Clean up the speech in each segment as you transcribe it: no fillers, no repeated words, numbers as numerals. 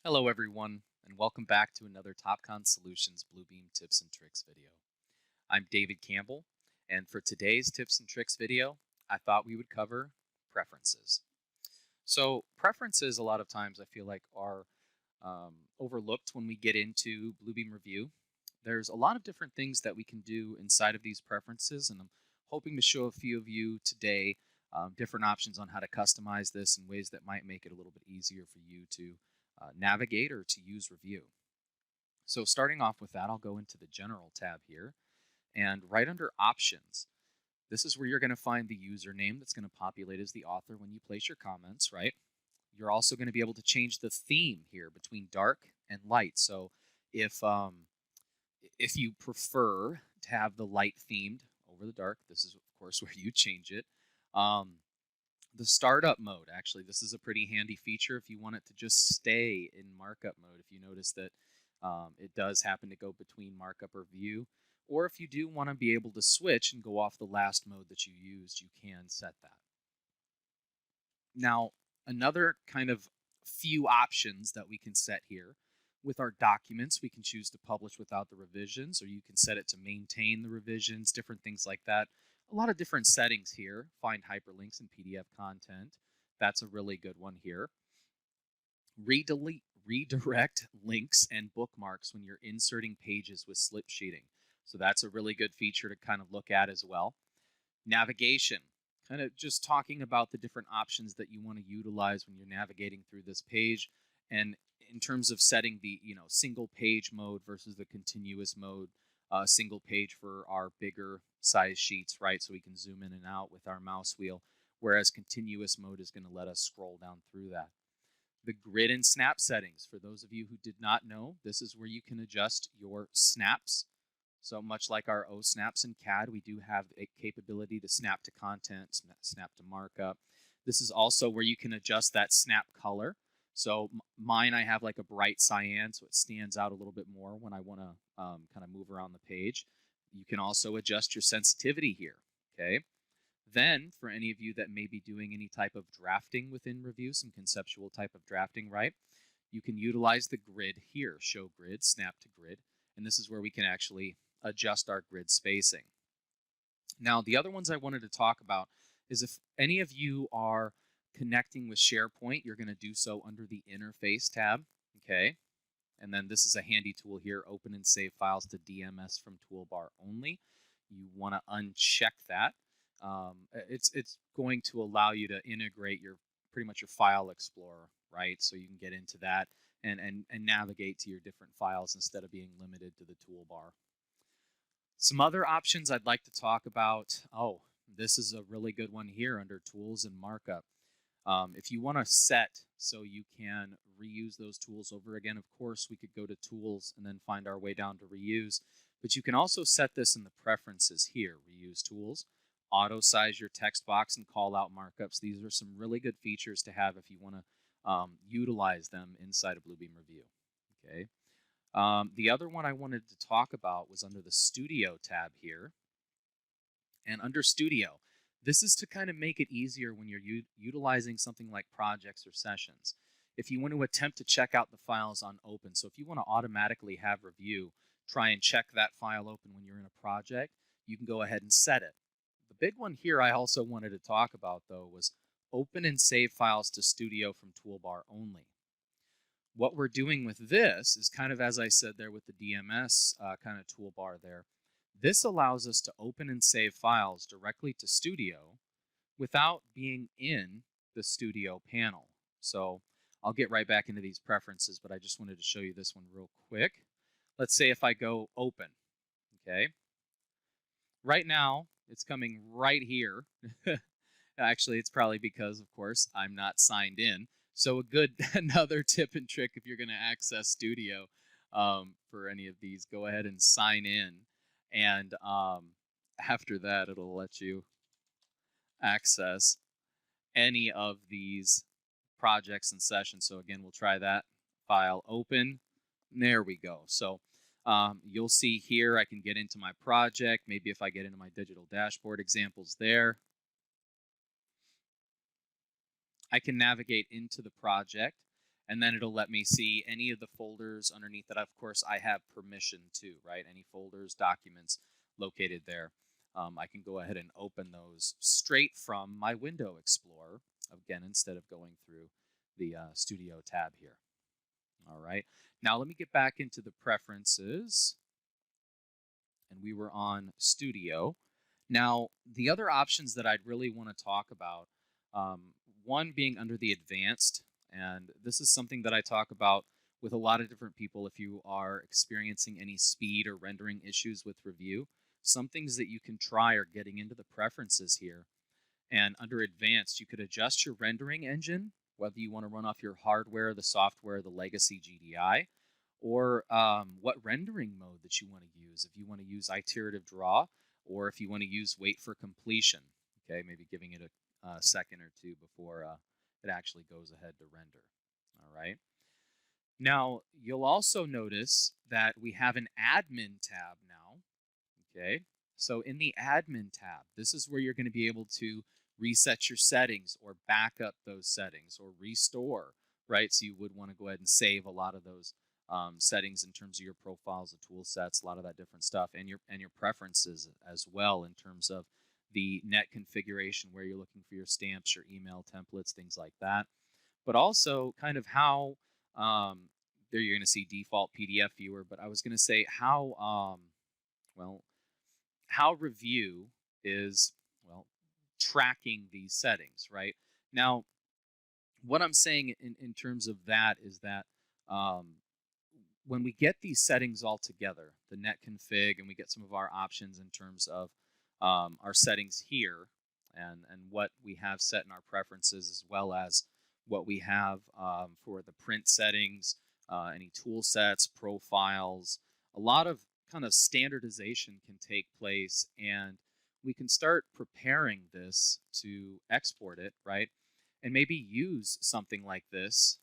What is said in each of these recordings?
Hello everyone, and welcome back to another Topcon Solutions Bluebeam Tips and Tricks video. I'm David Campbell, and for today's tips and tricks video, I thought we would cover preferences. So preferences a lot of times I feel like are overlooked when we get into Bluebeam Review. There's a lot of different things that we can do inside of these preferences, and I'm hoping to show a few of you today different options on how to customize this in ways that might make it a little bit easier for you to navigate or to use Review. So starting off with that, I'll go into the General tab here, and right under Options, this is where you're going to find the username that's going to populate as the author when you place your comments, right? You're also going to be able to change the theme here between dark and light. So if you prefer to have the light themed over the dark, this is of course where you change it. The startup mode, actually, this is a pretty handy feature if you want it to just stay in markup mode. If you notice that it does happen to go between markup or view, or if you do want to be able to switch and go off the last mode that you used, you can set that. Now, another kind of few options that we can set here. With our documents, we can choose to publish without the revisions, or you can set it to maintain the revisions, different things like that. A lot of different settings here. Find hyperlinks in PDF content. That's a really good one here. Redirect links and bookmarks when you're inserting pages with slip sheeting. So that's a really good feature to kind of look at as well. Navigation, kind of just talking about the different options that you want to utilize when you're navigating through this page. And in terms of setting the single page mode versus the continuous mode, single page for our bigger size sheets, right? So we can zoom in and out with our mouse wheel, whereas continuous mode is going to let us scroll down through that. The grid and snap settings, for those of you who did not know, this is where you can adjust your snaps. So much like our O snaps in CAD, we do have a capability to snap to content, snap to markup. This is also where you can adjust that snap color. So mine, I have like a bright cyan, so it stands out a little bit more when I want to kind of move around the page. You can also adjust your sensitivity here, okay? Then, for any of you that may be doing any type of drafting within Review, some conceptual type of drafting, right? You can utilize the grid here, show grid, snap to grid, and this is where we can actually adjust our grid spacing. Now, the other ones I wanted to talk about is if any of you are connecting with SharePoint, you're going to do so under the Interface tab, okay? And then this is a handy tool here, open and save files to DMS from toolbar only. You want to uncheck that. It's going to allow you to integrate pretty much your file explorer, right? So you can get into that and navigate to your different files instead of being limited to the toolbar. Some other options I'd like to talk about. Oh, this is a really good one here under tools and markup. If you want to set so you can reuse those tools over again, of course, we could go to tools and then find our way down to reuse. But you can also set this in the preferences here, reuse tools, auto size your text box and call out markups. These are some really good features to have if you want to utilize them inside of Bluebeam Review. Okay. The other one I wanted to talk about was under the Studio tab here. And under Studio, this is to kind of make it easier when you're utilizing something like projects or sessions. If you want to attempt to check out the files on open, so if you want to automatically have Review try and check that file open when you're in a project, you can go ahead and set it. The big one here I also wanted to talk about, though, was open and save files to Studio from toolbar only. What we're doing with this is kind of, as I said there with the DMS kind of toolbar there, this allows us to open and save files directly to Studio without being in the Studio panel. So I'll get right back into these preferences, but I just wanted to show you this one real quick. Let's say if I go open, okay? Right now, it's coming right here. Actually, it's probably because, of course, I'm not signed in. So another tip and trick if you're going to access Studio for any of these, go ahead and sign in. And after that, it'll let you access any of these projects and sessions. So again, we'll try that. File open. There we go. So you'll see here I can get into my project. Maybe if I get into my digital dashboard examples there, I can navigate into the project. And then it'll let me see any of the folders underneath that. Of course, I have permission to, right? Any folders, documents located there. I can go ahead and open those straight from my Window Explorer, again, instead of going through the Studio tab here. All right. Now let me get back into the preferences. And we were on Studio. Now, the other options that I'd really want to talk about, one being under the advanced, and this is something that I talk about with a lot of different people if you are experiencing any speed or rendering issues with Revu. Some things that you can try are getting into the preferences here. And under advanced, you could adjust your rendering engine, whether you want to run off your hardware, the software, the legacy GDI, or what rendering mode that you want to use. If you want to use iterative draw, or if you want to use wait for completion, okay, maybe giving it a second or two before it actually goes ahead to render. All right. Now, you'll also notice that we have an admin tab now, okay? So in the admin tab, this is where you're going to be able to reset your settings or back up those settings or restore, right? So you would want to go ahead and save a lot of those settings in terms of your profiles, the tool sets, a lot of that different stuff, and your preferences as well in terms of the net configuration, where you're looking for your stamps, your email templates, things like that. But also kind of how there you're going to see default PDF viewer, but I was going to say how how Revu is tracking these settings, right? Now, what I'm saying in terms of that is that when we get these settings all together, the net config, and we get some of our options in terms of our settings here and what we have set in our preferences, as well as what we have for the print settings, any tool sets, profiles, a lot of kind of standardization can take place, and we can start preparing this to export it, right? And maybe use something like this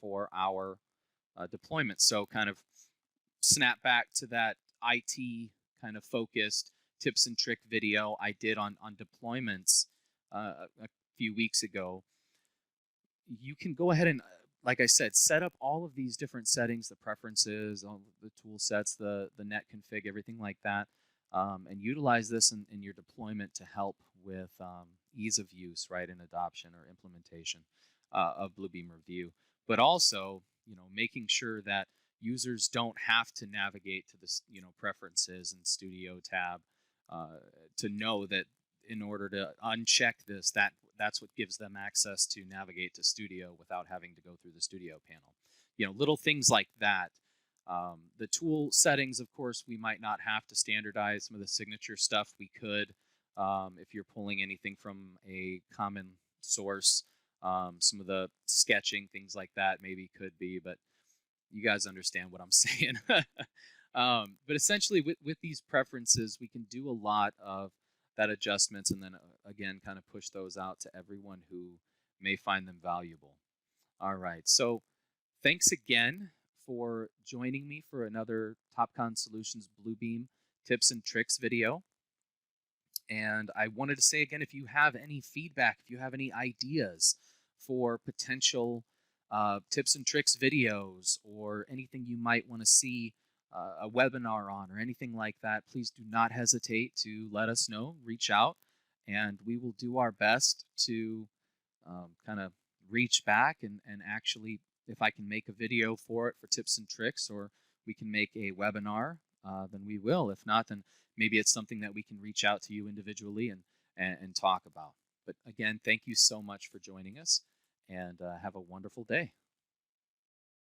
for our deployment. So kind of snap back to that IT kind of focused tips and trick video I did on deployments a few weeks ago. You can go ahead and, like I said, set up all of these different settings, the preferences, all the tool sets, the net config, everything like that, and utilize this in your deployment to help with ease of use, right, in adoption or implementation of Bluebeam Revu. But also, making sure that users don't have to navigate to this, preferences and Studio tab to know that in order to uncheck this, that's what gives them access to navigate to Studio without having to go through the Studio panel. Little things like that. The tool settings, of course, we might not have to standardize. Some of the signature stuff we could, if you're pulling anything from a common source. Some of the sketching, things like that, maybe could be, but you guys understand what I'm saying. But essentially, with these preferences, we can do a lot of that adjustments, and then again, kind of push those out to everyone who may find them valuable. All right, so thanks again for joining me for another Topcon Solutions Bluebeam tips and tricks video. And I wanted to say again, if you have any feedback, if you have any ideas for potential tips and tricks videos, or anything you might want to see a webinar on, or anything like that, please do not hesitate to let us know. Reach out, and we will do our best to kind of reach back and actually, if I can make a video for it for tips and tricks, or we can make a webinar, then we will. If not, then maybe it's something that we can reach out to you individually and talk about. But again, thank you so much for joining us, and have a wonderful day.